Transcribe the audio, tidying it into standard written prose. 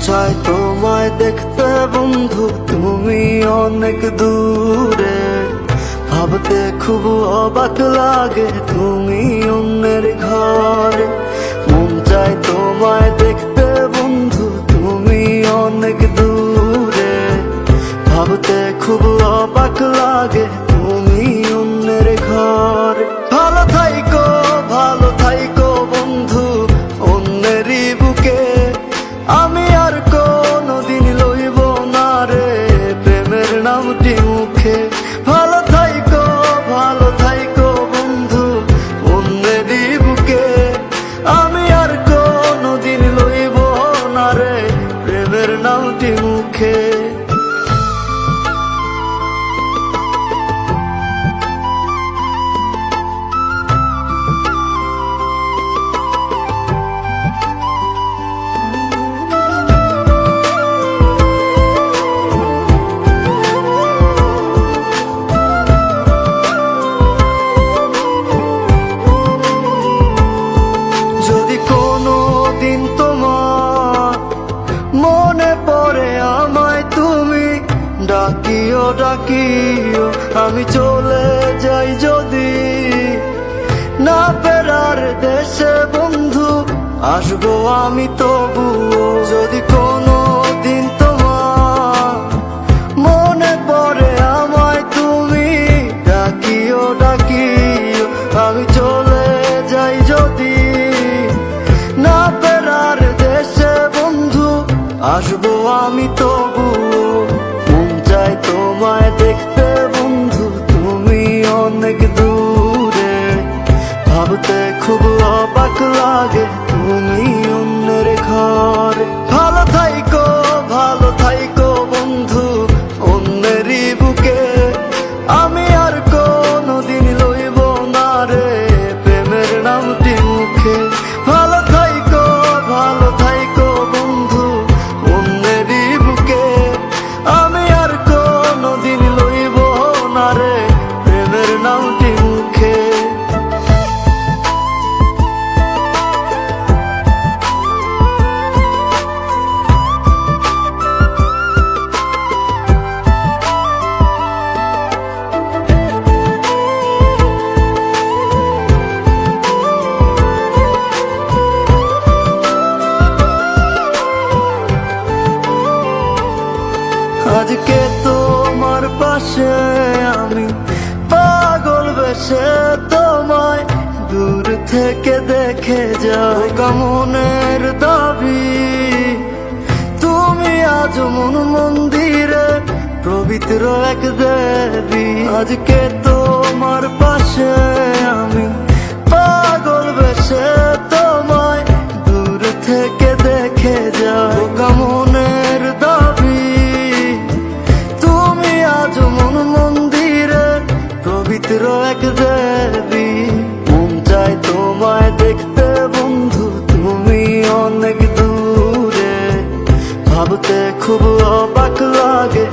চায় তোমায় দেখতে বন্ধু, তুমি অনেক দূরে। ভাবতে খুব অবাক লাগে তুমি অন্যের ঘরে। মন চায় তোমায় দেখতে বন্ধু, তুমি অনেক দূরে। ভাবতে খুব অবাক লাগে তুমি অন্যের ঘরে। ভালো থাইকো বন্ধু অন্যেরই বুকে। আমি আর কোনদিন লইব না রে প্রেমের নামটি মুখে। ভালো থাইকো বন্ধু অন্যেরই বুকে। আমি আর কোনদিন লইব না রে প্রেমের নামটি মুখে। যদি কোনো দিন তোমার মনে পড়ে আমায় তুমি ডাকিও আমি চলে যাই যদি না ফেরার দেশে বন্ধু, আসবো আমি তবুও। যদি কোনো দিন তোমার মনে পড়ে আমায় তুমি ডাকিও আমি চলে যাই যদি না ফেরার দেশে বন্ধু, আসবো আমি তবুও। মন চায় তোমায় দেখতে বন্ধু, তুমি অনেক দূরে। ভাবতে খুব অবাক লাগে তুমি অন্যের ঘরে। ভালো থাইকো বন্ধু অন্যেরই বুকে। আমি আর কোনদিন লইব না রে প্রেমের নামটি মুখে। ভালো থাইকো বন্ধু অন্যেরই বুকে। আমি আর কোনদিন লইব না রে প্রেমের নামটি মুখে। আজকে তোমার পাশে আমি পাগল বেশে তোমায় দূর থেকে দেখে যাই। মনের দাবি তুমি আজ মন মন্দিরে পবিত্র এক দেবী। আজকে তোমার পাশে আমি পাগল বেশে তোমায় দূর থেকে দেখে যাই। মনের দাবি মন মন্দিরে পবিত্র এক দেবী। মন চায় তোমায় দেখতে বন্ধু, তুমি অনেক দূরে। ভাবতে খুব অবাক লাগে